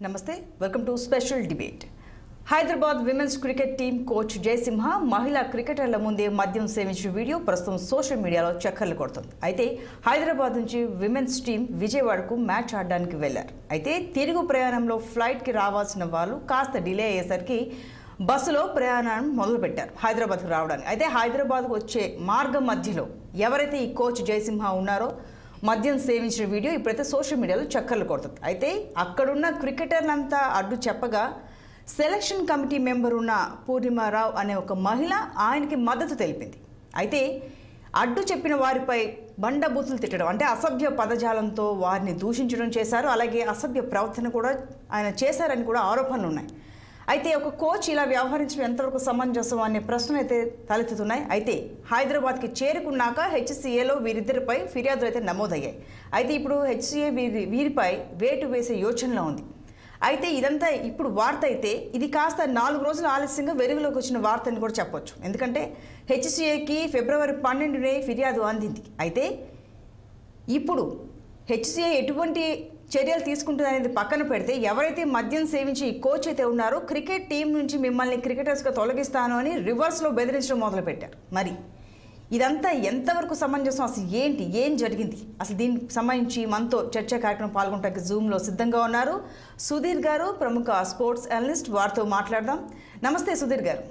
నమస్తే welcome to special debate. Hyderabad women's cricket team coach Jayasimha మహిళా క్రికెటర్ల ముందే మద్యం సేవించిన వీడియో ప్రస్తుతం సోషల్ మీడియాలో చక్కర్లు కొడుతుంది. అయితే హైదరాబాద్ నుంచి విమెన్స్ టీం విజయవాడకు మ్యాచ్ ఆడడానికి వెళ్లారు. అయితే తిరుగు ప్రయాణంలో ఫ్లైట్కి రావాల్సిన వాళ్ళు కాస్త డిలే అయ్యేసరికి బస్సులో ప్రయాణం మొదలుపెట్టారు హైదరాబాద్కు రావడానికి. అయితే హైదరాబాద్కు వచ్చే మార్గం మధ్యలో ఎవరైతే ఈ కోచ్ జయసింహ ఉన్నారో మద్యం సేవించిన వీడియో ఇప్పుడైతే సోషల్ మీడియాలో చక్కర్లు కొడుతుంది. అయితే అక్కడున్న క్రికెటర్లంతా అడ్డు చెప్పగా సెలక్షన్ కమిటీ మెంబర్ ఉన్న పూర్ణిమారావు అనే ఒక మహిళ ఆయనకి మద్దతు తెలిపింది. అయితే అడ్డు చెప్పిన వారిపై బండబూతులు తిట్టడం అంటే అసభ్య పదజాలంతో వారిని దూషించడం చేశారు. అలాగే అసభ్య ప్రవర్తన కూడా ఆయన చేశారని కూడా ఆరోపణలు ఉన్నాయి. అయితే ఒక కోచ్ ఇలా వ్యవహరించడం ఎంతవరకు సమంజసం అనే ప్రశ్నలు అయితే తలెత్తుతున్నాయి. అయితే హైదరాబాద్కి చేరుకున్నాక హెచ్సిఏలో వీరిద్దరిపై ఫిర్యాదులు అయితే నమోదయ్యాయి. అయితే ఇప్పుడు హెచ్సిఏ వీరిపై వేటు వేసే యోచనలో ఉంది. అయితే ఇదంతా ఇప్పుడు వార్త అయితే ఇది కాస్త 4 రోజుల ఆలస్యంగా వెలుగులోకి వచ్చిన వార్త అని కూడా చెప్పొచ్చు. ఎందుకంటే హెచ్సిఏకి ఫిబ్రవరి 12నే ఫిర్యాదు అందింది. అయితే ఇప్పుడు హెచ్సిఏ ఎటువంటి చర్యలు తీసుకుంటుందనేది పక్కన పెడితే ఎవరైతే మద్యం సేవించి ఈ కోచ్ అయితే ఉన్నారో క్రికెట్ టీం నుంచి మిమ్మల్ని క్రికెటర్స్గా తొలగిస్తాను అని రివర్స్లో బెదిరించడం మొదలుపెట్టారు. మరి ఇదంతా ఎంతవరకు సమంజసం, అసలు ఏం జరిగింది, అసలు దీనికి సంబంధించి మనతో చర్చా కార్యక్రమం పాల్గొనడానికి జూమ్లో సిద్ధంగా ఉన్నారు సుధీర్ గారు, ప్రముఖ స్పోర్ట్స్ అనలిస్ట్. వారితో మాట్లాడదాం. నమస్తే సుధీర్ గారు.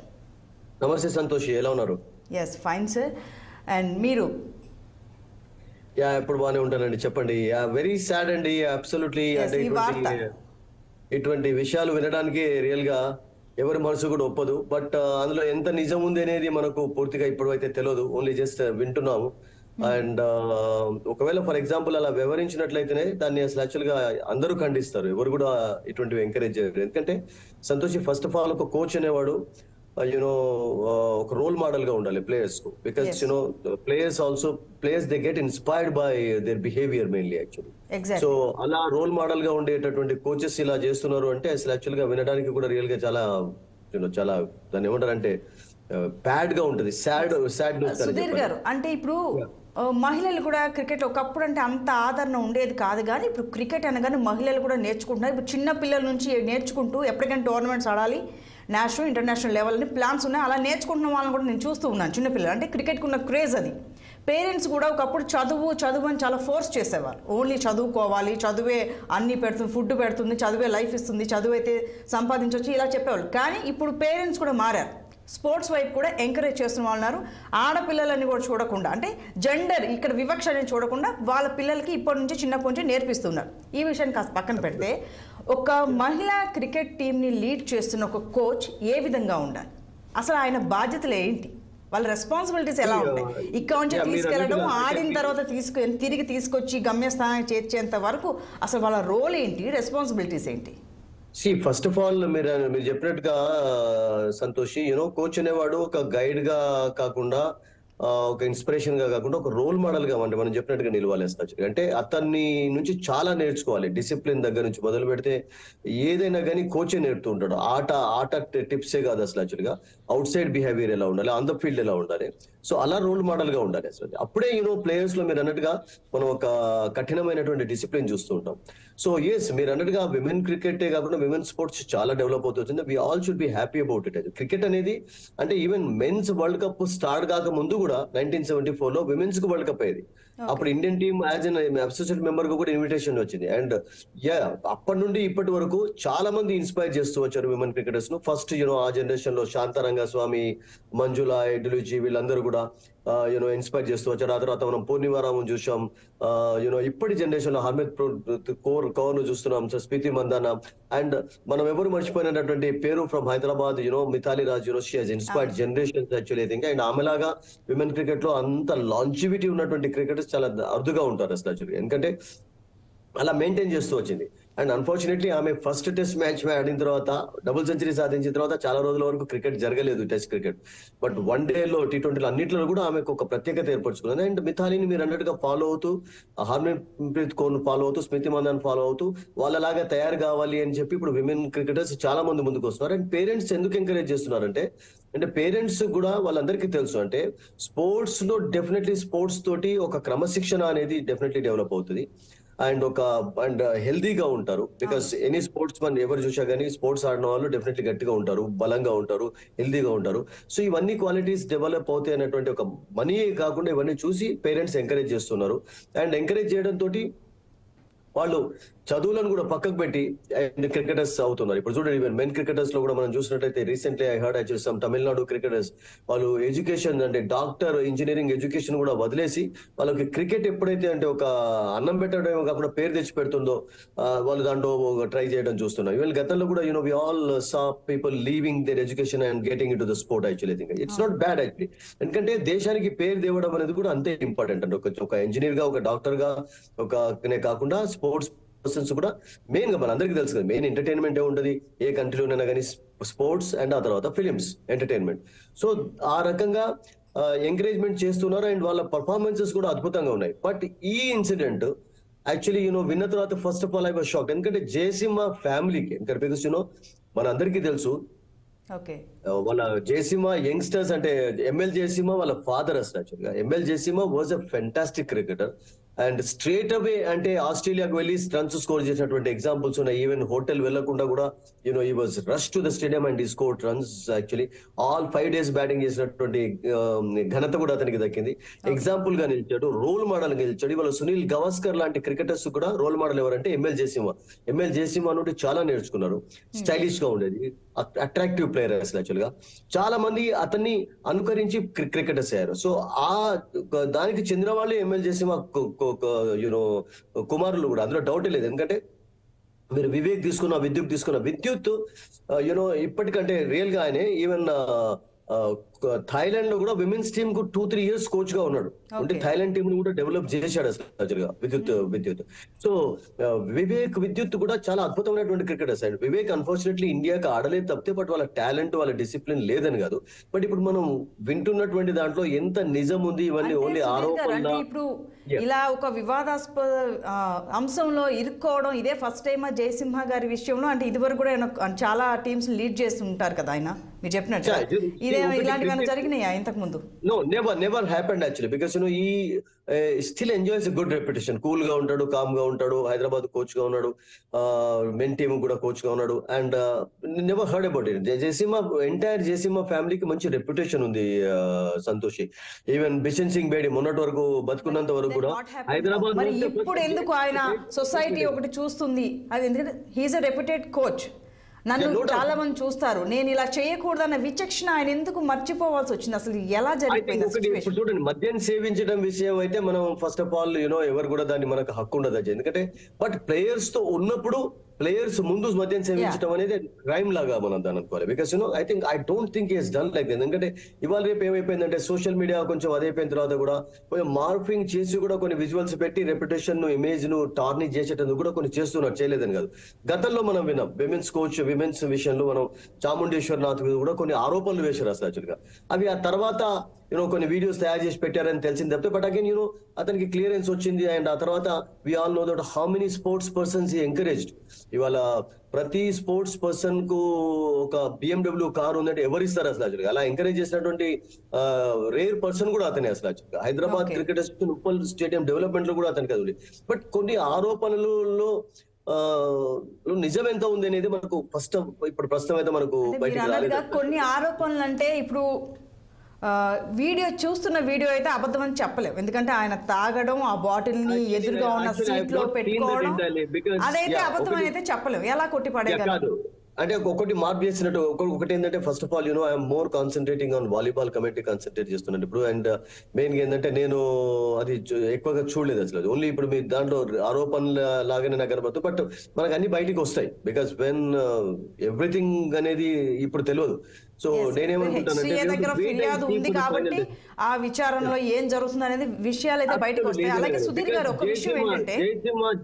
నమస్తే సంతోష్, ఎలా ఉన్నారు? Yes fine sir. అండ్ మీరు? ఎప్పుడు బాగానే ఉంటానండి, చెప్పండి. వెరీ సాడ్ అండి, అబ్సల్యూట్లీ. అంటే ఇటువంటి విషయాలు వినడానికి రియల్ గా ఎవరి మనసు కూడా ఒప్పదు. బట్ అందులో ఎంత నిజం ఉంది అనేది మనకు పూర్తిగా ఇప్పుడు అయితే తెలియదు, ఓన్లీ జస్ట్ వింటున్నాము. అండ్ ఒకవేళ ఫర్ ఎగ్జాంపుల్ అలా వివరించినట్లయితేనే దాన్ని అసలు యాక్చువల్ గా అందరూ ఖండిస్తారు, ఎవరు కూడా ఇటువంటివి ఎంకరేజ్ చేయరు. ఎందుకంటే సంతోష్, ఫస్ట్ ఆఫ్ ఆల్ ఒక కోచ్ అనేవాడు ఒక రోల్ మోడల్ గా ఉండాలి ప్లేయర్స్ కు. Because players they get inspired by their behaviour mainly actually. So అలా రోల్ మోడల్ గా ఉండేటటువంటి కోచెస్ ఇలా చేస్తున్నారు అంటే అసలు యాక్చువల్ గా వినడానికి కూడా రియల్ గా చాలా చాలా దాన్ని ఏమంటారు అంటే బ్యాడ్ గా ఉంటది, సాడ్ న్యూస్. సుధీర్ గారు, అంటే ఇప్పుడు మహిళలు కూడా క్రికెట్ ఒకప్పుడు అంటే అంత ఆదరణ ఉండేది కాదు, కానీ ఇప్పుడు క్రికెట్ అనగానే మహిళలు కూడా నేర్చుకుంటున్నారు. ఇప్పుడు చిన్న పిల్లల నుంచి నేర్చుకుంటూ ఎప్పటికైనా టోర్నమెంట్స్ ఆడాలి, నేషనల్ ఇంటర్నేషనల్ లెవెల్ అని ప్లాన్స్ ఉన్నాయి. అలా నేర్చుకుంటున్న వాళ్ళని కూడా నేను చూస్తూ ఉన్నాను. చిన్నపిల్లలు అంటే క్రికెట్కి ఉన్న క్రేజ్ అది. పేరెంట్స్ కూడా ఒకప్పుడు చదువు అని చాలా ఫోర్స్ చేసేవారు. ఓన్లీ చదువుకోవాలి, చదువే అన్నీ పెడుతుంది, ఫుడ్ పెడుతుంది, చదువే లైఫ్ ఇస్తుంది, చదువు అయితే సంపాదించవచ్చు ఇలా చెప్పేవాళ్ళు. కానీ ఇప్పుడు పేరెంట్స్ కూడా మారారు, స్పోర్ట్స్ వైపు కూడా ఎంకరేజ్ చేస్తున్న వాళ్ళు ఉన్నారు. ఆడపిల్లలని కూడా చూడకుండా, అంటే జెండర్ ఇక్కడ వివక్ష అనేది చూడకుండా వాళ్ళ పిల్లలకి ఇప్పటి నుంచి చిన్నప్పటి నుంచి నేర్పిస్తున్నారు. ఈ విషయాన్ని కాస్త పక్కన పెడితే ఒక మహిళా క్రికెట్ టీంని లీడ్ చేస్తున్న ఒక కోచ్ ఏ విధంగా ఉండాలి, అసలు ఆయన బాధ్యతలు ఏంటి, వాళ్ళ రెస్పాన్సిబిలిటీస్ ఎలా ఉంటాయి, ఇక్కడ నుంచి తీసుకెళ్లడం, ఆడిన తర్వాత తిరిగి తీసుకొచ్చి గమ్యస్థానానికి చేర్చేంత వరకు అసలు వాళ్ళ రోల్ ఏంటి, రెస్పాన్సిబిలిటీస్ ఏంటి? ఫస్ట్ ఆఫ్ ఆల్ మీరు చెప్పినట్టుగా సంతోషి, కోచ్ అనేవాడు ఒక గైడ్ గా కాకుండా, ఒక ఇన్స్పిరేషన్ గా కాకుండా ఒక రోల్ మోడల్ గా అంటే మనం చెప్పినట్టుగా నిలవాలి. అంటే అతన్ని నుంచి చాలా నేర్చుకోవాలి. డిసిప్లిన్ దగ్గర నుంచి మొదలు పెడితే ఏదైనా కానీ కోచే నేర్పుతూ ఉంటాడు. ఆట టిప్సే కాదు అసలు యాక్చువల్ గా అవుట్ సైడ్ బిహేవియర్ ఎలా ఉండాలి, ఆన్ ద ఫీల్డ్ ఎలా ఉండాలి. సో అలా రోల్ మోడల్ గా ఉండాలి అసలు. అప్పుడే ప్లేయర్స్ లో మీరు అన్నట్టుగా మనం ఒక కఠినమైనటువంటి డిసిప్లిన్ చూస్తూ ఉంటాం. సో ఎస్, మీరు అన్నట్టుగా విమెన్ క్రికెటే కాకుండా విమెన్ స్పోర్ట్స్ చాలా డెవలప్ అవుతుంది. We all should be happy about it. Cricket అనేది అంటే even men's world cup start కాక ముందు కూడా 1974లో విమెన్స్ కు వరల్డ్ కప్ అయ్యేది. అప్పుడు Indian team as an associate member గా కూడా ఇన్విటేషన్ వచ్చింది. అండ్ అప్పటి నుండి ఇప్పటి వరకు చాలా మంది ఇన్స్పైర్ చేస్తూ వచ్చారు విమెన్ క్రికెటర్స్ ను. ఫస్ట్ ఆ జనరేషన్ లో శాంతారంగస్వామి, మంజులా, ఎడ్లుజీ వీళ్ళందరూ కూడా ఇన్స్పైర్ చేస్తూ వచ్చారు. ఆ తర్వాత మనం పూర్ణిమారావు చూసాం. ఇప్పటి జనరేషన్ లో హర్మిత్ కౌర్ ను చూస్తున్నాం, స్మృతి మందాన. అండ్ మనం ఎవరు మర్చిపోయినటువంటి పేరు from Hyderabad, Mithali Raj, she has inspired generations actually think. And ఆమెలాగా విమెన్ క్రికెట్ లో అంత లాంజివిటీ ఉన్నటువంటి క్రికెటర్స్ చాలా అరుదుగా ఉంటారు అసలు యాక్చువల్లీ, ఎందుకంటే అలా మెయింటైన్ చేస్తూ వచ్చింది. అండ్ అన్ఫార్చునేట్లీ ఆమె ఫస్ట్ టెస్ట్ మ్యాచ్ ఆడిన తర్వాత డబుల్ సెంచరీ సాధించిన తర్వాత చాలా రోజుల వరకు క్రికెట్ జరగలేదు, టెస్ట్ క్రికెట్. బట్ వన్ డేలో, T20లో అన్నింటిలో కూడా ఆమెకు ఒక ప్రత్యేకత ఏర్పరచుకున్నది. అండ్ మిథాలీని మీరు అన్నట్టుగా ఫాలో అవుతూ, హర్మన్ప్రీత్ కౌర్ ఫాలో అవుతూ, స్మృతి మందాన్ ఫాలో అవుతూ వాళ్ళలాగా తయారు కావాలి అని చెప్పి ఇప్పుడు విమెన్ క్రికెటర్స్ చాలా మంది ముందుకు వస్తున్నారు. అండ్ పేరెంట్స్ ఎందుకు ఎంకరేజ్ చేస్తున్నారంటే, పేరెంట్స్ కూడా వాళ్ళందరికీ తెలుసు అంటే స్పోర్ట్స్ లో డెఫినెట్లీ స్పోర్ట్స్ తోటి ఒక క్రమశిక్షణ అనేది డెఫినెట్లీ డెవలప్ అవుతుంది. అండ్ హెల్దీగా ఉంటారు. బికాస్ ఎనీ స్పోర్ట్స్ మన్ ఎవరు చూసా కానీ స్పోర్ట్స్ ఆడిన వాళ్ళు డెఫినెట్లీ గట్టిగా ఉంటారు, బలంగా ఉంటారు, హెల్దీగా ఉంటారు. సో ఇవన్నీ క్వాలిటీస్ డెవలప్ అవుతాయి అనేటువంటి ఒక మనీ కాకుండా ఇవన్నీ చూసి పేరెంట్స్ ఎంకరేజ్ చేస్తున్నారు. అండ్ ఎంకరేజ్ చేయడం తోటి వాళ్ళు చదువులను కూడా పక్కకు పెట్టి అండ్ క్రికెటర్స్ అవుతున్నారు. ఇప్పుడు చూడండి, ఈవెన్ మెన్ క్రికెటర్స్ లో కూడా మనం చూసినట్టయితే recently I heard actually some Tamil Nadu cricketers వాళ్ళు ఎడ్యుకేషన్ అంటే డాక్టర్ ఇంజనీరింగ్ ఎడ్యుకేషన్ కూడా వదిలేసి వాళ్ళకి క్రికెట్ ఎప్పుడైతే అంటే ఒక అన్నం పెట్టడం కాకుండా పేరు తెచ్చి పెడుతుందో వాళ్ళు దాంట్లో ట్రై చేయడం చూస్తున్నారు. ఈవెన్ గతంలో కూడా we all saw people leaving their education and getting into the sport. Actually think it's not bad actually, ఎందుకంటే దేశానికి పేరు తేవడం అనేది కూడా అంతే ఇంపార్టెంట్. అంటే ఒక ఇంజనీర్ గా, ఒక డాక్టర్ గా కాకుండా స్పోర్ట్స్ పర్సన్స్ కూడా మెయిన్ గా మన అందరికీ తెలుసు కదా, మెయిన్ ఎంటర్టైన్మెంట్ ఏ ఉంటుంది ఏ కంట్రీలోనైనా కానీ, స్పోర్ట్స్ అండ్ ఆ తర్వాత ఫిలిమ్స్ ఎంటర్టైన్మెంట్. సో ఆ రకంగా ఎంకరేజ్మెంట్ చేస్తున్నారు అండ్ వాళ్ళ పర్ఫార్మెన్సెస్ కూడా అద్భుతంగా ఉన్నాయి. బట్ ఈ ఇన్సిడెంట్ యాక్చువల్లీ విన్న తర్వాత first of all I was shocked. ఎందుకంటే జయసింహ ఫ్యామిలీకి బికాస్ మన అందరికీ తెలుసు వాళ్ళ జయసింహ యంగ్స్టర్స్ అంటే ఎంఎల్ జయసింహ వాళ్ళ ఫాదర్ అసలు. యాక్చువల్గా ML Jayasimha was a fantastic cricketer and straight away అంటే ఆస్ట్రేలియాకు వెళ్ళి రన్స్ స్కోర్ చేసినటువంటి ఎగ్జాంపుల్స్ ఉన్నాయి. ఈవెన్ హోటల్ వెళ్లకుండా కూడా he was rush to the stadium and he score runs. Actually all 5 days batting చేసినటువంటి ఘనత కూడా అతనికి దక్కింది. ఎగ్జాంపుల్ గా నిలిచాడు, రోల్ మోడల్ గా నిలిచాడు. ఇవాళ సునీల్ గవాస్కర్ లాంటి క్రికెటర్స్ కూడా రోల్ మోడల్ ఎవరంటే ఎంఎల్ జయసింహ నుండి చాలా నేర్చుకున్నారు. స్టైలిష్ గా ఉండేది, అట్రాక్టివ్ ప్లేయర్ అసలు. యాక్చువల్ గా చాలా మంది అతన్ని అనుకరించి క్రికెటర్స్ అయ్యారు. సో ఆ దానికి చెందిన వాళ్ళు ఎంఎల్ జయసింహ కుమారులు కూడా, అందులో డౌట్ లేదు. ఎందుకంటే మీరు వివేక్ తీసుకున్న, విద్యుత్ ఇప్పటికంటే రియల్ గా ఆయనే ఈవెన్ థాయిలాండ్ లో కూడా విమెన్స్ టీమ్ కు 2-3 years కోచ్ గా ఉన్నాడు. అంటే థాయిలాండ్ టీమ్ ను కూడా డెవలప్ చేశాడు అసలు విద్యుత్. సో విద్యుత్ కూడా చాలా అద్భుతమైనటువంటి క్రికెటర్స్. అండ్ వివేక్ అన్ఫార్చునేట్లీ ఇండియాకి ఆడలేదు తప్పితే, బట్ వాళ్ళ టాలెంట్, వాళ్ళ డిసిప్లిన్ లేదని కాదు. బట్ ఇప్పుడు మనం వింటున్నటువంటి దాంట్లో ఎంత నిజం ఉంది, ఇవన్నీ ఓన్లీ ఆరోపణ. ఇప్పుడు ఇలా ఒక వివాదాస్పద అంశంలో ఇరుక్కోవడం ఇదే ఫస్ట్ టైం జయసింహ గారి విషయంలో? అంటే ఇదివరకు కూడా చాలా టీమ్స్ లీడ్ చేస్తుంటారు కదా ఆయన, మీరు చెప్పినట్టు. ఇదే ఇలాంటివి జరిగినాయా ఇంతకు ముందు? No, never happened actually, because he still enjoys a good reputation. Cool గా ఉంటాడు, కామ్ గా ఉంటాడు, హైదరాబాద్ కోచ్ గా ఉన్నాడు, మెన్ టీమ్ కూడా కోచ్ గా ఉన్నాడు. And never heard about it. Entire Jayasimha ఫ్యామిలీకి మంచి రెప్యుటేషన్ ఉంది సంతోషి. ఈవెన్ బిషన్ సింగ్ బేడి మొన్నటి వరకు బతుకున్నంత వరకు కూడా హైదరాబాద్. మరి ఇప్పుడు ఎందుకు ఆయన సొసైటీ ఒకటి చూస్తుంది? అది ఎందుకంటే హీఈస్ ఎ రెప్యూటెడ్ కోచ్, నన్ను చాలా మంది చూస్తారు, నేను ఇలా చేయకూడదన్న విచక్షణ ఆయన ఎందుకు మర్చిపోవాల్సి వచ్చింది? అసలు ఎలా జరిగిపోయింది? ఇప్పుడు చూడండి, మద్యం సేవించడం విషయం అయితే మనం ఫస్ట్ ఆఫ్ ఆల్ ఎవరు కూడా దాన్ని మనకు హక్కు ఉండదు. ఎందుకంటే బట్ ప్లేయర్స్ తో ఉన్నప్పుడు ప్లేయర్స్ ముందు మద్యం సేవించడం అనేది క్రైమ్ లాగా మనం దాన్ని అనుకోవాలి. Because I don't think is done like that. ఎందుకంటే ఇవాళ రేపు ఏమైపోయిందంటే సోషల్ మీడియా కొంచెం అదైపోయిన తర్వాత కూడా కొంచెం మార్ఫింగ్ చేసి కూడా కొన్ని విజువల్స్ పెట్టి రెప్యుటేషన్ ను, ఇమేజ్ ను టార్నిష్ చేసేటందుకు కూడా కొన్ని చేస్తున్నారు, చేయలేదని కాదు. గతంలో మనం విన్నాం విమెన్స్ విషయంలో మనం చాముండేశ్వరనాథ్ మీద కూడా కొన్ని ఆరోపణలు వేశారు అసలు. యాక్చువల్గా అవి ఆ తర్వాత కొన్ని వీడియోస్ తయారు చేసి పెట్టారని తెలిసింది తప్పితే, బట్ అగైన్ అతనికి క్లియరెన్స్ వచ్చింది. అండ్ ఆ తర్వాత we all know that how many sports persons he encouraged. ఇవాళ ప్రతి స్పోర్ట్స్ పర్సన్ కు ఒక BMW కారు ఉందంటే ఎవరు ఇస్తారు అసలు? యాక్చువల్గా అలా ఎంకరేజ్ చేసినటువంటి రేర్ పర్సన్ కూడా అతనే అసలు. యాక్చువల్గా Hyderabad cricket association Uppal stadium development లో కూడా అతనికి అది. బట్ కొన్ని ఆరోపణలలో నిజం ఎంత ఉంది అనేది మనకు ఇప్పుడు ప్రస్తుతం అయితే మనకు బయటకు రాలేదు. కొన్ని ఆరోపణలు అంటే ఇప్పుడు వీడియో చూస్తున్న వీడియో అయితే అబద్ధం అని చెప్పలేము, ఎందుకంటే ఆయన తాగడం, ఆ బాటిల్ ని ఎదురుగా ఉన్న సీట్ లో పెట్టుకోవడం, అదైతే అబద్ధం అని అయితే చెప్పలేము. ఎలా కొట్టిపడేయగలరు? అంటే ఒకటి మార్పు చేసినట్టు ఒకటి ఏంటంటే, first of all I'm more concentrating on volleyball committee concentrate చేస్తున్నాను ఇప్పుడు. అండ్ మెయిన్ గా ఏంటంటే నేను అది ఎక్కువగా చూడలేదు అసలు. ఓన్లీ ఇప్పుడు మీ దాంట్లో ఆరోపణల లాగానే నాకు కనబడుతుంది, బట్ మనకు అన్ని బయటికి వస్తాయి. బికాస్ వెన్ ఎవ్రీథింగ్ అనేది ఇప్పుడు తెలియదు. సో నేనేమనుకుంటానంటే ఫిర్యాదు ఉంది కాబట్టి ఆ విచారణలో ఏం జరుగుతుంది అనేది విషయాలు అయితే బయటకు వస్తాయి. అలాగే సుధీర్ గారు, ఒక విషయం ఏంటంటే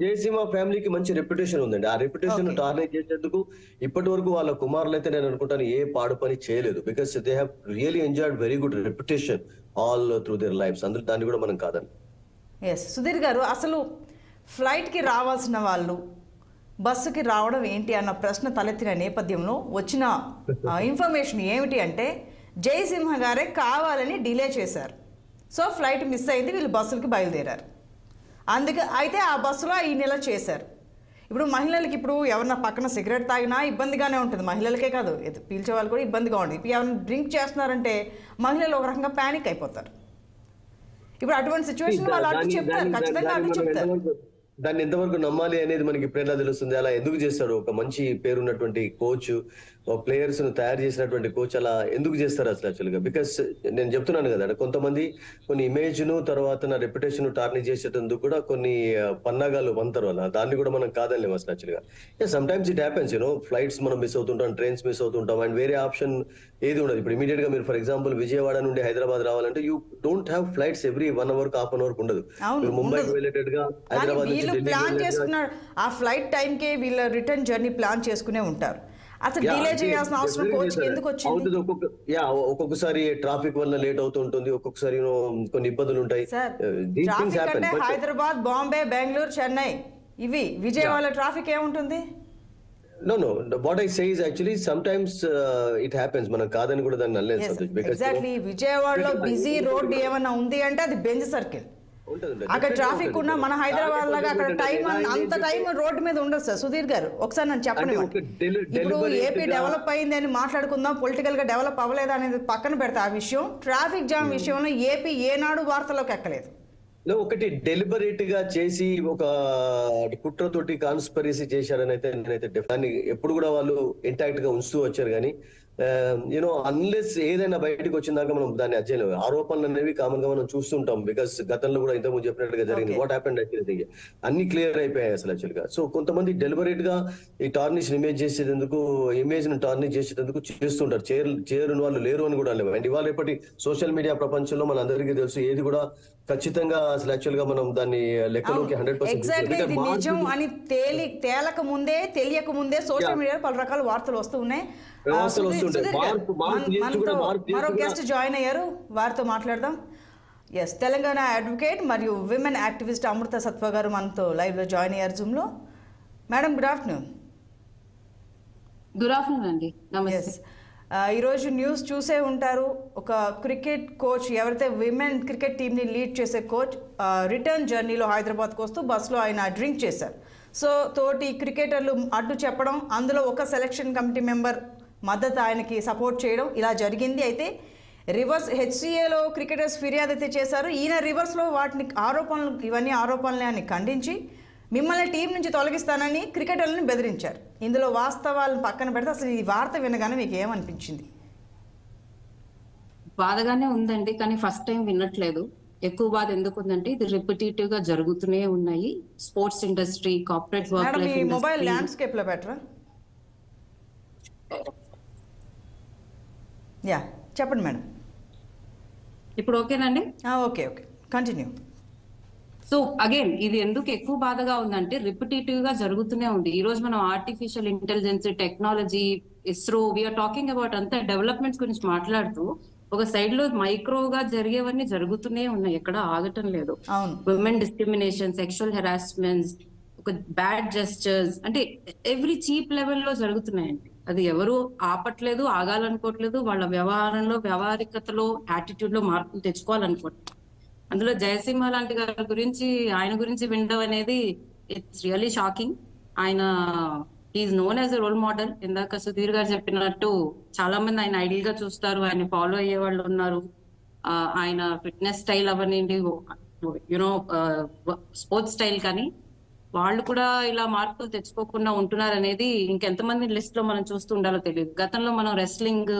జయసింహ ఫ్యామిలీకి మంచి రెప్యుటేషన్ ఉందండి. ఆ రెప్యుటేషన్ టార్నిష్ చేసేందుకు ఇప్పటి వరకు వాళ్ళ కుమారులు అయితే నేను అనుకుంటాను ఏ పాడు పని చేయలేదు. Because they have really enjoyed very good reputation all through there lifes. అందులో దాన్ని కూడా మనం కాదని. సుధీర్ గారు, అసలు ఫ్లైట్ కి రావాల్సిన వాళ్ళు బస్సుకి రావడం ఏంటి అన్న ప్రశ్న తలెత్తిన నేపథ్యంలో వచ్చిన ఇన్ఫర్మేషన్ ఏమిటి అంటే, జయసింహ గారే కావాలని డిలే చేశారు. సో ఫ్లైట్ మిస్ అయింది, వీళ్ళు బస్సులకి బయలుదేరారు. అందుకే అయితే ఆ బస్సులో ఈ నెల చేశారు. ఇప్పుడు మహిళలకి ఇప్పుడు ఎవరన్నా పక్కన సిగరెట్ తాగినా ఇబ్బందిగానే ఉంటుంది, మహిళలకే కాదు పీల్చే వాళ్ళు కూడా ఇబ్బందిగా ఉంటుంది. ఇప్పుడు ఎవరైనా డ్రింక్ చేస్తున్నారంటే మహిళలు ఒక రకంగా ప్యానిక్ అయిపోతారు. ఇప్పుడు అటువంటి సిచ్యువేషన్ వాళ్ళు అడ్డు చెప్తారు, ఖచ్చితంగా అడ్డు చెప్తారు. దాన్ని ఎంతవరకు నమ్మాలి అనేది మనకి ఇప్పుడు ఎలా తెలుస్తుంది? అలా ఎందుకు చేస్తాడు ఒక మంచి పేరున్నటువంటి కోచ్, ప్లేయర్స్ ను తయారు చేసినటువంటి కోచ్ అలా ఎందుకు చేస్తారు అసలు యాక్చువల్గా? బికాస్ నేను చెప్తున్నాను కదా, కొంతమంది కొన్ని ఇమేజ్ ను తర్వాత నా రెప్యుటేషన్ టార్నిష్ చేసేటందుకు కూడా కొన్ని పన్నాగాలు పంతారు అలా. దాన్ని కూడా మనం కాదలేము అసలు యాక్చువల్గా. Some times it happens, flights మనం మిస్ అవుతుంటాం, ట్రైన్స్ మిస్ అవుతుంటాం, అండ్ వేరే ఆప్షన్ ఏది ఉండదు. ఇప్పుడు ఇమీడియట్ గా మీరు ఫర్ ఎగ్జాంపుల్ విజయవాడ నుండి హైదరాబాద్ రావాలంటే you don't have flights every 1 hour half an hour ఉండదు. మీరు ముంబైకి వెళ్ళేటట్టుగా హైదరాబాద్ ప్లాన్ చేసుకున్నారు, ఆ ఫ్లైట్ టైం కే వీళ్ళ రిటర్న్ జర్నీ ప్లాన్ చేసుకునే ఉంటారు. అసలు డిలే చేయాల్సిన అవసరం కోచ్ ఎందుకు వచ్చింది? ఒక్కొక్కసారి ట్రాఫిక్ వల్ల లేట్ అవుతుంటుంది, ఒక్కొక్కసారి కొన్ని ఇబ్బందులు ఉంటాయి. ట్రాఫిక్ అంటే హైదరాబాద్, బాంబే, బెంగళూరు, చెన్నై ఇవి. విజయవాడ ట్రాఫిక్ ఏముంటుంది? No, what I say is actually sometimes it happens. మనం కాదని కూడా దాన్ని అనలేదు సంతోష్. ఎగ్జాక్ట్లీ విజయవాడలో బిజీ రోడ్ ఏమైనా ఉంది అంటే అది బెంజ్ సర్కిల్. అక్కడ ట్రాఫిక్ ఉన్న మన హైదరాబాద్ లాగా అక్కడ టైం అంత టైం రోడ్డు మీద ఉండదు సార్. సుధీర్ గారు ఒకసారి నన్ను చెప్పండి. ఇప్పుడు ఏపీ డెవలప్ అయింది అని మాట్లాడుకుందాం, పొలిటికల్ గా డెవలప్ అవ్వలేదు అనేది పక్కన పెడతా ఆ విషయం. ట్రాఫిక్ జామ్ విషయంలో ఏపీ ఏనాడు వార్తలోకి ఎక్కలేదు. ఒకటి డెలిబరేట్ గా చేసి ఒక కుట్రతోటి కాన్స్పరసీ చేశారని అయితే నేనైతే దాన్ని ఎప్పుడు కూడా వాళ్ళు ఇంటాక్ట్ గా ఉంచుతూ వచ్చారు. కానీ అన్లెస్ ఏదైనా బయటకు వచ్చిందాక మనం దాన్ని అధ్యయనం, ఆరోపణలు అనేవి కామన్ గా మనం చూస్తుంటాం. బికాస్ గతంలో కూడా ఇంతకుముందు చెప్పినట్టుగా జరిగింది. వాట్ హ్యాపెండ్ యాక్చువల్లీ అన్ని క్లియర్ అయిపోయాయి అసలు యాక్చువల్ గా. సో కొంతమంది డెలిబరేట్ గా ఈ టార్నిష్ ఇమేజ్ చేసేందుకు, ఇమేజ్ ను టార్నిష్ చేసేందుకు చేస్తుంటారు. చేరుని వాళ్ళు లేరు అని కూడా లేవు. అండ్ ఇవాళ ఇప్పటి సోషల్ మీడియా ప్రపంచంలో మన అందరికీ తెలుసు, ఏది కూడా ఖచ్చితంగా అసలు యాక్చువల్ గా మనం దాన్ని లెక్కలోకి 100% నిజం అని తేలక ముందే, తెలియక ముందే సోషల్ మీడియాలో పలు రకాల వార్తలు వస్తూ ఉన్నాయి. మరో గెస్ట్ జాయిన్ అయ్యారు, వారితో మాట్లాడదాం. ఎస్, తెలంగాణ అడ్వకేట్ మరియు విమెన్ యాక్టివిస్ట్ అమృత సత్వ గారు మనతో లైవ్ లో జాయిన్ అయ్యారు జూమ్ లో. Madam good afternoon. Good afternoon అండి, నమస్తే. ఈరోజు న్యూస్ చూసే ఉంటారు, ఒక క్రికెట్ కోచ్, ఎవరైతే విమెన్ క్రికెట్ టీంని లీడ్ చేసే కోచ్ రిటర్న్ జర్నీలో హైదరాబాద్కు వస్తూ బస్సులో ఆయన డ్రింక్ చేశారు. సో తోటి క్రికెటర్లు అడ్డు చెప్పడం, అందులో ఒక సెలక్షన్ కమిటీ మెంబర్ మద్దతు ఆయనకి సపోర్ట్ చేయడం, ఇలా జరిగింది. అయితే రివర్స్ హెచ్సిఏలో క్రికెటర్స్ ఫిర్యాదు అయితే చేశారు. ఈయన రివర్స్లో వాటిని ఆరోపణలు, ఇవన్నీ ఆరోపణలే అని ఖండించి మిమ్మల్ని టీం నుంచి తొలగిస్తానని క్రికెటర్లను బెదిరించారు. ఇందులో వాస్తవాలను పక్కన పెడితే అసలు ఈ వార్త వినగానే మీకు ఏమనిపించింది? బాధగానే ఉందండి, కానీ ఫస్ట్ టైం వినట్లేదు. ఎక్కువ బాధ ఎందుకు ఉందంటే ఇది రిపిటేటివ్ గా జరుగుతూనే ఉన్నాయి. Sports industry, corporate work life industry. Mobile landscape లో బెటరా? యా చెప్పండి మేడం. ఇప్పుడు ఓకేనండి? Okay, continue. సో అగైన్ ఇది ఎందుకు ఎక్కువ బాధగా ఉందంటే రిపిటేటివ్ గా జరుగుతూనే ఉంది. ఈ రోజు మనం artificial intelligence, technology, ISRO, we're talking about అంతా డెవలప్మెంట్స్ గురించి మాట్లాడుతూ ఒక సైడ్ లో మైక్రోగా జరిగేవన్నీ జరుగుతూనే ఉన్నాయి, ఎక్కడ ఆగటం లేదు. విమెన్ డిస్క్రిమినేషన్, సెక్షువల్ హెరాస్మెంట్స్, ఒక బ్యాడ్ జెస్చర్స్, అంటే ఎవ్రీ చీప్ లెవెల్లో జరుగుతున్నాయండి. అది ఎవరు ఆపట్లేదు, ఆగాలనుకోవట్లేదు. వాళ్ళ వ్యవహారంలో, వ్యవహారికతలో, యాటిట్యూడ్ లో మార్పులు తెచ్చుకోవాలనుకోవట్లేదు. అందులో జయసింహ లాంటి గారి గురించి, ఆయన గురించి వినడం అనేది ఇట్స్ రియల్లీ షాకింగ్. ఆయన is known as a role model. ఇందాక సుధీర్ గారు చెప్పినట్టు చాలా మంది ఆయన ఐడియల్ గా చూస్తారు, ఆయన ఫాలో అయ్యే వాళ్ళు ఉన్నారు. ఆయన ఫిట్నెస్ స్టైల్ అవనండి, యునో స్పోర్ట్స్ స్టైల్, కానీ వాళ్ళు కూడా ఇలా మార్పులు తెచ్చుకోకుండా ఉంటున్నారు అనేది ఇంకెంతమంది లిస్ట్ లో మనం చూస్తూ ఉండాలో తెలియదు. గతంలో మనం wrestling,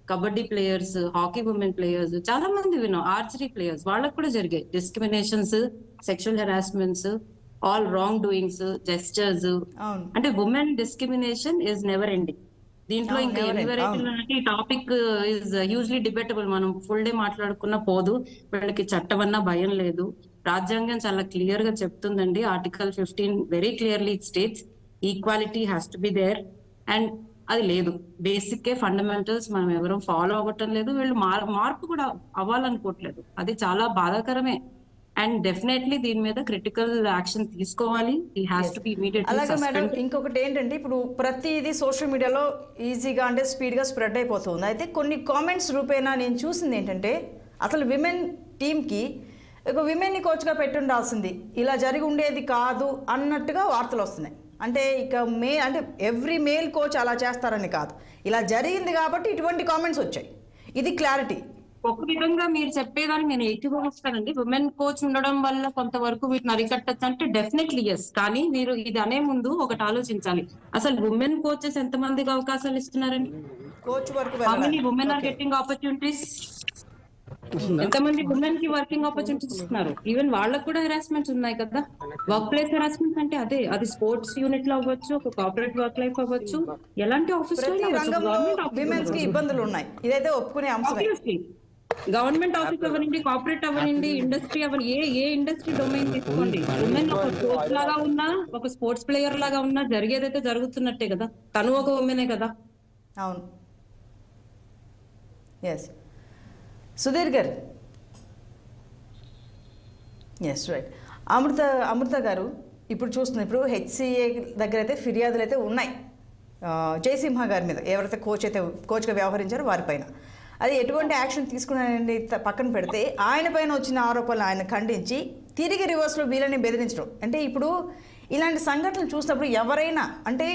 kabaddi players, hockey women players, చాలా మంది విన్నాం. ఆర్చరీ ప్లేయర్స్, వాళ్ళకు కూడా జరిగాయి discriminations, sexual harassments, all wrong doings, gestures. అంటే women discrimination is never ending. దీంట్లో ఇంకా ఎన్ని వెరైటీలు అంటే ఈ టాపిక్ ఈజ్ హ్యూజ్లీ డిబేటబుల్. మనం ఫుల్ డే మాట్లాడుకున్నా పోదు. వీళ్ళకి చట్టం అన్నా భయం లేదు. రాజ్యాంగం చాలా క్లియర్ గా చెప్తుందండి. Article 15 very clearly it states equality has to be there. And అది లేదు. బేసిక్ ఫండమెంటల్స్ మనం ఎవరూ ఫాలో అవ్వటం లేదు. వీళ్ళు మార్పు కూడా అవ్వాలనుకోవట్లేదు. అది చాలా బాధాకరమే. అండ్ డెఫినెట్లీ దీని మీద క్రిటికల్ యాక్షన్ తీసుకోవాలి. అలాగే మేడం, ఇంకొకటి ఏంటంటే ఇప్పుడు ప్రతిదీ సోషల్ మీడియాలో ఈజీగా అంటే స్పీడ్ గా స్ప్రెడ్ అయిపోతుంది. అయితే కొన్ని కామెంట్స్ రూపేనా నేను చూసింది ఏంటంటే, అసలు విమెన్ టీమ్ కి ఇక విమెన్ని కోచ్గా పెట్టుండాల్సింది, ఇలా జరిగి ఉండేది కాదు అన్నట్టుగా వార్తలు వస్తున్నాయి. అంటే ఇక అంటే ఎవ్రీ మేల్ కోచ్ అలా చేస్తారని కాదు, ఇలా జరిగింది కాబట్టి ఇటువంటి కామెంట్స్ వచ్చాయి. ఇది క్లారిటీ. ఒక విధంగా మీరు చెప్పేదాన్ని నేను ఏకీభవిస్తానండి. ఉమెన్ కోచ్ ఉండడం వల్ల కొంతవరకు వీటిని అరికట్టచ్చు అంటే డెఫినెట్లీ ఎస్. కానీ మీరు ఇది అనే ముందు ఒకటి ఆలోచించాలి, అసలు ఉమెన్ కోచెస్ ఎంతమందికి అవకాశాలు ఇస్తున్నారండి? కోచ్ వరకు how many women are getting opportunities? ఎంతమంది ఉమెన్ కి వర్కింగ్ ఆపర్చునిటీస్ ఇస్తున్నారు? ఈవెన్ వాళ్ళకు కూడా హెరాస్మెంట్స్ ఉన్నాయి కదా. వర్క్ ప్లేస్ హెరాస్మెంట్ అంటే అదే, అది స్పోర్ట్స్ యూనిట్ లో అవ్వచ్చు, ఒక కార్పొరేట్ వర్క్ లైఫ్ అవ్వచ్చు, ఎలాంటి ఆఫీస్ లో విమెన్స్ కి ఇబ్బందులు ఉన్నాయి. ఇదైతే ఒప్పుకునే అంశమే. గవర్నమెంట్ ఆఫీస్ అవ్వనండి, కార్పొరేట్ అవ్వనండి, ఇండస్ట్రీ అవ్వని, ఏ ఇండస్ట్రీ డొమైన్ తీసుకోండి, ఉమెన్ ఒక కోచ్ లాగా ఉన్నా, ఒక స్పోర్ట్స్ ప్లేయర్ లాగా ఉన్నా జరిగేదైతే జరుగుతున్నట్టే కదా. తను ఒక ఉమెనే కదా. అవును. ఎస్ సుధీర్ గారు. Yes right. అమృత గారు, ఇప్పుడు చూస్తున్నాం, ఇప్పుడు హెచ్సిఏ దగ్గర అయితే ఫిర్యాదులు అయితే ఉన్నాయి జయసింహ గారి మీద, ఎవరైతే కోచ్గా వ్యవహరించారో వారిపైన. అది ఎటువంటి యాక్షన్ తీసుకున్నారని పక్కన పెడితే, ఆయన పైన వచ్చిన ఆరోపణలు ఆయన ఖండించి తిరిగి రివర్స్లో వీళ్ళని బెదిరించడం. అంటే ఇప్పుడు ఇలాంటి సంఘటనలు చూసినప్పుడు ఎవరైనా, అంటే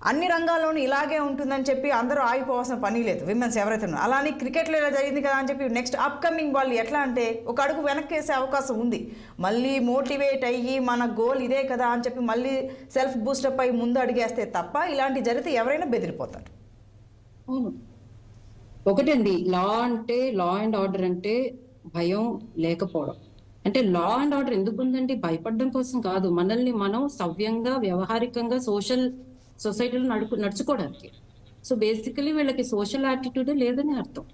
అన్ని రంగాల్లోనూ ఇలాగే ఉంటుందని చెప్పి అందరూ ఆగిపోవాల్సిన పని లేదు. విమెన్స్ ఎవరైతే ఉన్నారో అలానే క్రికెట్లో ఇలా జరిగింది కదా అని చెప్పి నెక్స్ట్ అప్కమింగ్ వాళ్ళు ఎట్లా అంటే ఒక అడుగు వెనక్కి వేసే అవకాశం ఉంది. మళ్ళీ మోటివేట్ అయ్యి మన గోల్ ఇదే కదా అని చెప్పి మళ్ళీ సెల్ఫ్ బూస్టప్ అయ్యి ముందు అడిగేస్తే తప్ప ఇలాంటి జరిగితే ఎవరైనా బెదిరిపోతారు. ఒకటండి, లా అండ్ ఆర్డర్ అంటే భయం లేకపోవడం. అంటే లా అండ్ ఆర్డర్ ఎందుకు ఉందండి? భయపడడం కోసం కాదు, మనల్ని మనం సవ్యంగా వ్యవహారికంగా సొసైటీలో నడుచుకోవడానికి. సో బేసికలీ వీళ్ళకి సోషల్ యాటిట్యూడ్ లేదని అర్థం,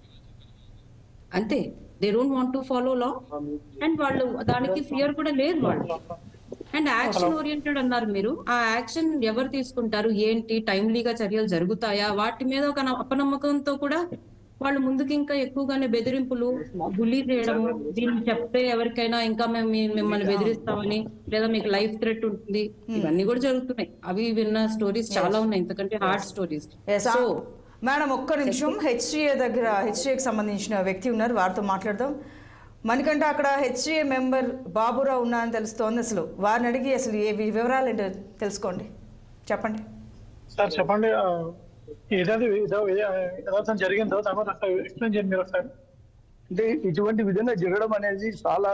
అంతే. They don't want to follow law and వాళ్ళు దానికి ఫియర్ కూడా లేదు వాళ్ళు. అండ్ యాక్షన్ ఓరియంటెడ్ అన్నారు మీరు. ఆ యాక్షన్ ఎవరు తీసుకుంటారు, ఏంటి, టైమ్లీగా చర్యలు జరుగుతాయా, వాటి మీద ఒక అపనమ్మకంతో కూడా వాళ్ళు ముందుకు ఇంకా ఎక్కువగానే బెదిరింపులు, బుల్లీ చేయడము, దీన్ని చెప్తే ఎవరికైనా ఇంకా మేము మిమ్మల్ని బెదిరిస్తామని, లేదా మీకు లైఫ్ థ్రెట్ ఉంటుంది, ఇవన్నీ కూడా జరుగుతున్నాయి. అవి విన్న స్టోరీస్ చాలా ఉన్నాయి, ఇంతకంటే హార్డ్ స్టోరీస్. సో మేడం ఒక్క నిమిషం, హెచ్సిఏకి సంబంధించిన వ్యక్తి ఉన్నారు, వారితో మాట్లాడదాం. మనకంటే అక్కడ హెచ్సిఏ మెంబర్ బాబురావు ఉన్నారని తెలుస్తోంది. అసలు వారిని అడిగి అసలు ఏ వివరాలు ఏంటో తెలుసుకోండి, చెప్పండి సార్. చెప్పండి, ఏదైతే యథార్థం జరిగిందో తర్వాత ఎక్స్ప్లెయిన్ చేయండి మీరు ఒకసారి. అంటే ఇటువంటి విధంగా జరగడం అనేది చాలా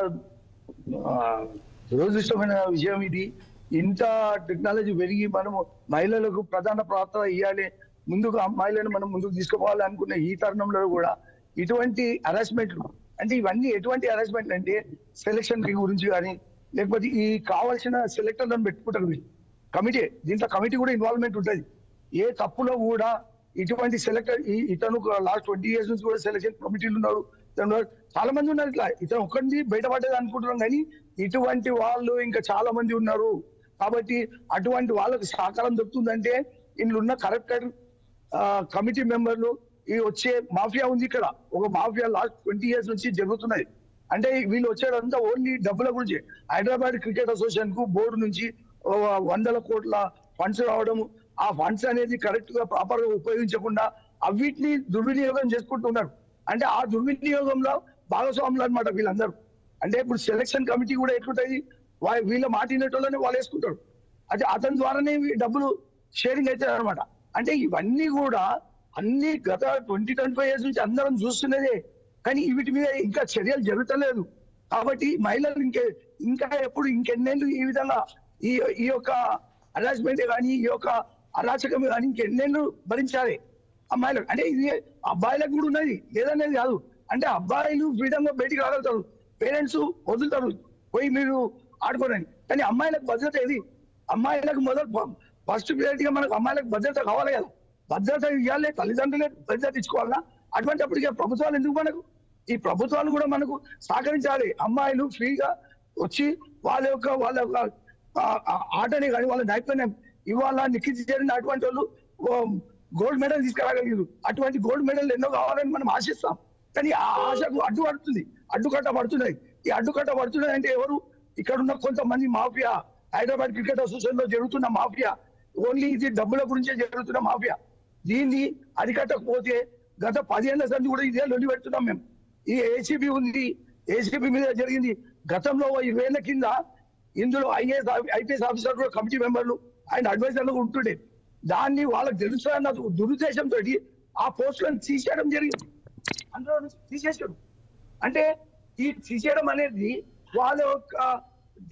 దురదృష్టమైన విషయం. ఇది ఇంత టెక్నాలజీ పెరిగి మనము మహిళలకు ప్రధాన పాత్ర ఇవ్వాలి, ముందుకు అమ్మాయిలను మనం ముందుకు తీసుకుపోవాలి అనుకున్న ఈ తరుణంలో కూడా ఇటువంటి హరాస్మెంట్లు, అంటే ఇవన్నీ ఎటువంటి హరాస్మెంట్లు అంటే సెలక్షన్ గురించి కానీ, లేకపోతే ఈ కావాల్సిన సెలెక్టర్లను పెట్టుకుంటారు కమిటీ. దీంట్లో కమిటీ కూడా ఇన్వాల్వ్మెంట్ ఉంటుంది. ఏ తప్పులో కూడా ఇటువంటి సెలెక్టర్, ఇతను లాస్ట్ 20 years నుంచి కూడా సెలక్షన్ కమిటీలు ఉన్నారు, చాలా మంది ఉన్నారు. ఇట్లా ఇతను ఒక్కడిని బయటపడ్డది అనుకుంటున్నాం, కానీ ఇటువంటి వాళ్ళు ఇంకా చాలా మంది ఉన్నారు. కాబట్టి అటువంటి వాళ్ళకి సహకారం దొరుకుతుందంటే ఇందులో కరెక్టర్ కమిటీ మెంబర్లు, ఈ వచ్చే మాఫియా ఉంది ఇక్కడ, ఒక మాఫియా లాస్ట్ 20 years నుంచి జరుగుతున్నది. అంటే వీళ్ళు వచ్చేదంతా ఓన్లీ డబ్బుల గురించి. హైదరాబాద్ క్రికెట్ అసోసియేషన్ కు బోర్డు నుంచి 100 కోట్ల ఫండ్స్ రావడము, ఆ ఫండ్స్ అనేది కరెక్ట్ గా ప్రాపర్ గా ఉపయోగించకుండా అవిటిని దుర్వినియోగం చేసుకుంటున్నారు. అంటే ఆ దుర్వినియోగంలో భాగస్వాములు అనమాట వీళ్ళందరూ. అంటే ఇప్పుడు సెలక్షన్ కమిటీ కూడా ఎట్లుంటది, వీళ్ళ మాటినటోళ్ళని వాళ్ళు వేసుకుంటారు. అంటే అతని ద్వారానే డబ్బులు షేరింగ్ అవుతాయి అనమాట. అంటే ఇవన్నీ కూడా అన్ని గత 20-25 years నుంచి అందరం చూస్తున్నదే, కానీ వీటి మీద ఇంకా చర్యలు జరుగుతలేదు. కాబట్టి మహిళలు ఇంకా ఎప్పుడు ఇంకెన్నేళ్ళు ఈ విధంగా ఈ యొక్క హరాస్మెంట్ కానీ, ఈ యొక్క అరాచకం కానీ ఇంకెన్నేళ్ళు భరించాలి అమ్మాయిలకు. అంటే ఇది అబ్బాయిలకు కూడా ఉన్నది, లేదనేది కాదు. అంటే అబ్బాయిలు ఫ్రీడమ్ గా బయటికి రాగలుగుతారు, పేరెంట్స్ వదులుతారు పోయి మీరు ఆడుకోరని. కానీ అమ్మాయిలకు భద్రత ఏది? అమ్మాయిలకు ఫస్ట్ ప్రియారిటీ గా మనకు అమ్మాయిలకు భద్రత కావాలి కదా. భద్రత ఇవ్వాలి, తల్లిదండ్రులే భద్రత ఇచ్చుకోవాలా. అటువంటి అప్పటికే ప్రభుత్వాలు ఎందుకు మనకు? ఈ ప్రభుత్వాలు కూడా మనకు సహకరించాలి. అమ్మాయిలు ఫ్రీగా వచ్చి వాళ్ళ యొక్క ఆటని కానీ వాళ్ళ నైపుణ్యం ఇవాళ నిఖిల్ జరిగిన అటువంటి వాళ్ళు గోల్డ్ మెడల్ తీసుకురాగలిగారు. అటువంటి గోల్డ్ మెడల్ ఎన్నో కావాలని మనం ఆశిస్తాం, కానీ ఆ ఆశకు అడ్డుకట్ట పడుతున్నాయి. ఈ అడ్డుకట్ట పడుతున్నాయి అంటే ఎవరు? ఇక్కడ ఉన్న కొంతమంది మాఫియా, హైదరాబాద్ క్రికెట్ అసోసియేషన్ లో జరుగుతున్న మాఫియా, ఓన్లీ ఇది డబ్బుల గురించే జరుగుతున్న మాఫియా. దీన్ని అరికట్టకపోతే గత 10 ఏళ్ల సంది కూడా ఇదే లొల్లి పెడుతున్నాం మేము. ఈ ఏసీబీ ఉంది, ఏసీబీ మీద జరిగింది, గతంలో 20 ఏళ్ల కింద ఇందులో ఐపీఎస్ ఆఫీసర్ కూడా కమిటీ మెంబర్లు అండ్ అడ్వైజర్లు ఉంటుండే. దాన్ని వాళ్ళకి తెలుస్తున్న దురుద్దేశంతో ఆ పోస్టులను తీసేయడం జరిగింది. అందులో తీసేసాడు. అంటే ఈ తీసేయడం అనేది వాళ్ళ యొక్క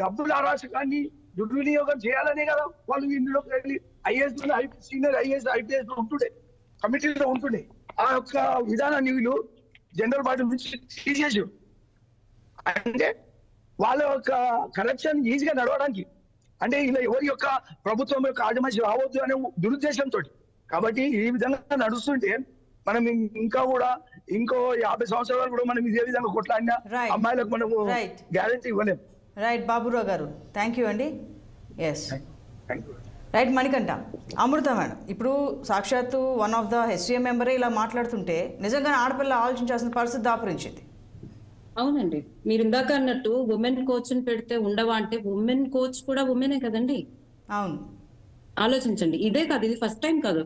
డబ్బుల అరాచకాన్ని దుర్వినియోగం చేయాలనే కదా వాళ్ళు ఇందులోకి వెళ్ళి సీనియర్ ఐపీఎస్ ఉంటుండే, కమిటీలో ఉంటుండే. ఆ యొక్క విధానాన్ని వీళ్ళు జనరల్ బాడీ నుంచి తీసేసారు. అంటే వాళ్ళ యొక్క కరప్షన్ ఈజీగా నడవడానికి, అంటే ఇలా ఎవరి యొక్క ప్రభుత్వం యొక్క ఆజమాయిషి రావద్దు అనే దురుద్దేశంతో. కాబట్టి ఈ విధంగా నడుస్తుంటే మనం ఇంకా కూడా ఇంకో 50 సంవత్సరాలు కూడా మనం ఇదే విధంగా కొట్లాడిన అమ్మాయిలకు మనము గ్యారంటీ ఇవ్వలేము. Right Baburao garu, thank you అండి. Yes right Manikanta. Amrita madam, ఇప్పుడు సాక్షాత్తు వన్ ఆఫ్ ద హెచ్సిఏ మెంబరే ఇలా మాట్లాడుతుంటే నిజంగానే ఆడపిల్ల ఆలోచించాల్సిన పరిస్థితి దాపురించింది. అవునండి, మీరు ఇందాక అన్నట్టు ఉమెన్ కోచ్ ని పెడితే ఉండవా అంటే ఉమెన్ కోచ్ కూడా ఉమెనే కదండి. అవును, ఆలోచించండి. ఇదే కాదు, ఇది ఫస్ట్ టైం కాదు.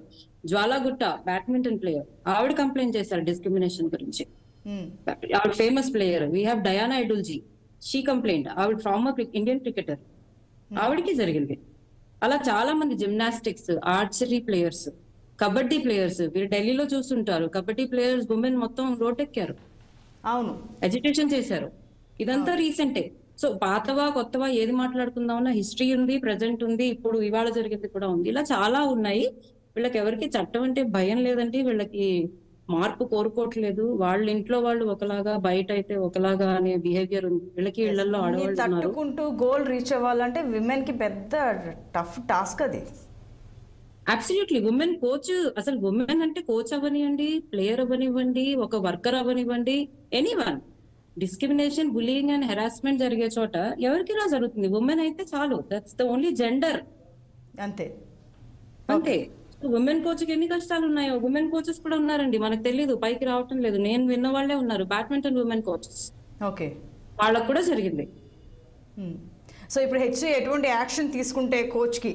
జ్వాలాగుట్ట బ్యాడ్మింటన్ ప్లేయర్ ఆవిడ కంప్లైంట్ చేశారు డిస్క్రిమినేషన్ గురించి. ఆవిడ famous player. We have Diana Edulji, she complaint. ఆవిడ ఫార్మర్ ఇండియన్ క్రికెటర్, ఆవిడకి జరిగింది. అలా చాలా మంది gymnastics, archery players, kabaddi players, మీరు ఢిల్లీలో చూస్తుంటారు. కబడ్డీ ప్లేయర్స్ ఉమెన్ మొత్తం రోడ్డెక్కారు, అవును, ఎడ్యుకేషన్ చేశారు. ఇదంతా రీసెంటే. సో పాతవా కొత్తవా ఏది మాట్లాడుకుందామన్నా హిస్టరీ ఉంది, ప్రజెంట్ ఉంది, ఇప్పుడు ఇవాళ జరిగింది కూడా ఉంది. ఇలా చాలా ఉన్నాయి. వీళ్ళకి ఎవరికి చట్టం అంటే భయం లేదండి. వీళ్ళకి మార్పు కోరుకోవట్లేదు. వాళ్ళ ఇంట్లో వాళ్ళు ఒకలాగా, బయట అయితే ఒకలాగా అనే బిహేవియర్ ఉంది వీళ్ళకి. ఇళ్లలో ఆడవాళ్ళు తట్టుకుంటూ గోల్ రీచ్ అవ్వాలంటే విమెన్ కి పెద్ద టఫ్ టాస్క్ అది. అబ్సల్యూట్లీ. ఉమెన్ కోచ్, అసలు ఉమెన్ అంటే కోచ్ అవ్వనివ్వండి, ప్లేయర్ అవ్వనివ్వండి, ఒక వర్కర్ అవ్వనివ్వండి, anyone. Discrimination, bullying and harassment జరిగే చోట ఎవరికి ఇలా జరుగుతుంది. ఉమెన్ అయితే చాలు, దట్స్ ద ఓన్లీ జెండర్. అంతే అంతే. ఉమెన్ కోచ్ కి ఎన్ని కష్టాలు ఉన్నాయో. ఉమెన్ కోచెస్ కూడా ఉన్నారండి, మనకు తెలీదు, పైకి రావటం లేదు. నేను విన్న వాళ్ళే ఉన్నారు బ్యాడ్మింటన్ ఉమెన్ కోచెస్. ఓకే, వాళ్ళకు కూడా జరిగింది. సో ఇప్పుడు హెచ్సిఏ ఎటువంటి యాక్షన్ తీసుకుంటే కోచ్ కి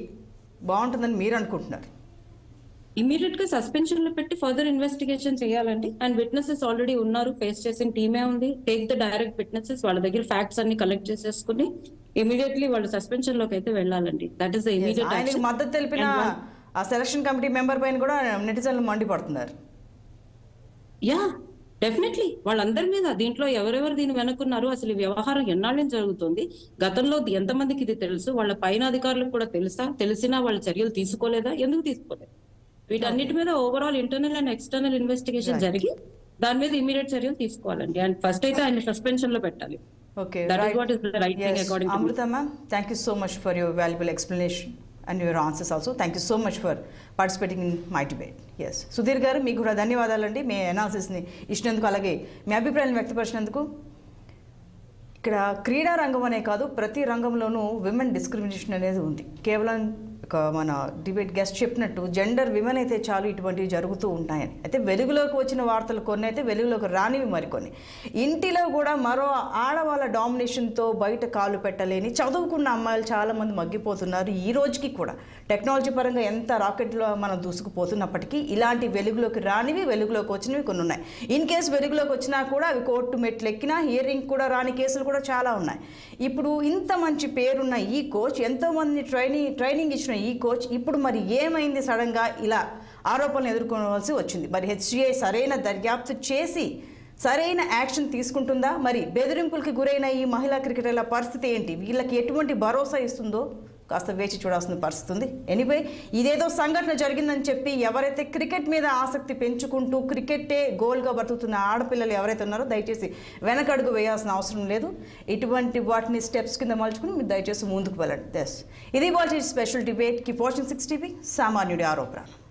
బాగుంటుందని మీరు అనుకుంటున్నారు? ఇమీడియట్ గా సస్పెన్షన్ లో పెట్టి ఫర్దర్ ఇన్వెస్టిగేషన్ చేయాలండి. అండ్ విట్నెసెస్ ఆల్రెడీ ఉన్నారు, ఫేస్ చేసిన టీమే ఉంది. టేక్ ద డైరెక్ట్ విట్నెసెస్, వాళ్ళ దగ్గర ఫ్యాక్ట్స్ అన్ని కలెక్ట్ చేసేసుకుని ఇమీడియట్లీ వాళ్ళు సస్పెన్షన్ లోకి అయితే వెళ్ళాలండి. That is the immediate action. మద్దతు తెలిపిన ఆ సెలక్షన్ కమిటీ మెంబర్ పైన కూడా నెటిజన్లు మండిపడుతున్నారు. యా, డెఫినెట్లీ వాళ్ళందరి మీద. దీంట్లో ఎవరెవరు దీన్ని వెనుకున్నారు, అసలు ఈ వ్యవహారం ఎన్నాళ్ళ నుంచి జరుగుతుంది, గతంలో ఎంతమందికి ఇది తెలుసు, వాళ్ళ పైన అధికారులకు కూడా తెలుసా, తెలిసినా వాళ్ళ చర్యలు తీసుకోలేదా, ఎందుకు తీసుకోలేదు? వీటన్నిటి మీద overall internal and external investigation జరిగి దాని మీద ఇమీడియట్ చర్యలు తీసుకోవాలండి. అండ్ ఫస్ట్ అయితే ఆయన సస్పెన్షన్ లో పెట్టాలి. Okay, that right. is what is the right thing according to me. Amrita ma'am, thank you so much for your valuable explanation and your answers also. Thank you so much for participating in my debate. Yes, Sudheer గారు మీకు కూడా ధన్యవాదాలండి మీ అనాలిసిస్ని ఇచ్చినందుకు, అలాగే మీ అభిప్రాయాన్ని వ్యక్తపరిచినందుకు. ఇక్కడ క్రీడా రంగం అనే కాదు, ప్రతి రంగంలోనూ విమెన్ డిస్క్రిమినేషన్ అనేది ఉంది. కేవలం మన డిబేట్ గెస్ట్ చెప్పినట్టు జెండర్ విమెన్ అయితే చాలు ఇటువంటివి జరుగుతూ ఉంటాయని. అయితే వెలుగులోకి వచ్చిన వార్తలు కొన్ని అయితే వెలుగులోకి రానివి మరికొన్ని. ఇంటిలో కూడా మరో ఆడవాళ్ళ డామినేషన్తో బయట కాలు పెట్టలేని చదువుకున్న అమ్మాయిలు చాలామంది మగ్గిపోతున్నారు. ఈ రోజుకి కూడా టెక్నాలజీ పరంగా ఎంత రాకెట్లో మనం దూసుకుపోతున్నప్పటికీ ఇలాంటి వెలుగులోకి రానివి, వెలుగులోకి వచ్చినవి కొన్ని ఉన్నాయి. ఇన్ కేసు వెలుగులోకి వచ్చినా కూడా అవి కోర్టు మెట్లు ఎక్కినా హియరింగ్ కూడా రాని కేసులు కూడా చాలా ఉన్నాయి. ఇప్పుడు ఇంత మంచి పేరున్న ఈ కోచ్, ఎంతోమంది ట్రైనింగ్ ఇచ్చిన ఈ కోచ్ ఇప్పుడు మరి ఏమైంది సడన్గా ఇలా ఆరోపణలు ఎదుర్కోవాల్సి వచ్చింది? మరి హెచ్సిఏ సరైన దర్యాప్తు చేసి సరైన యాక్షన్ తీసుకుంటుందా? మరి బెదిరింపులకి గురైన ఈ మహిళా క్రికెటర్ల పరిస్థితి ఏంటి? వీళ్ళకి ఎటువంటి భరోసా ఇస్తుందో కాస్త వేచి చూడాల్సిన పరిస్థితి ఉంది. ఎనీవే, ఇదేదో సంఘటన జరిగిందని చెప్పి ఎవరైతే క్రికెట్ మీద ఆసక్తి పెంచుకుంటూ క్రికెట్టే గోల్గా బతుకుతున్న ఆడపిల్లలు ఎవరైతే ఉన్నారో దయచేసి వెనకడుగు వేయాల్సిన అవసరం లేదు. ఇటువంటి వాటిని స్టెప్స్ కింద మలుచుకుని మీరు దయచేసి ముందుకు వెళ్ళండి. ఇది వాటి special debate. Keep watching 6 TV, సామాన్యుడి ఆరోపణ.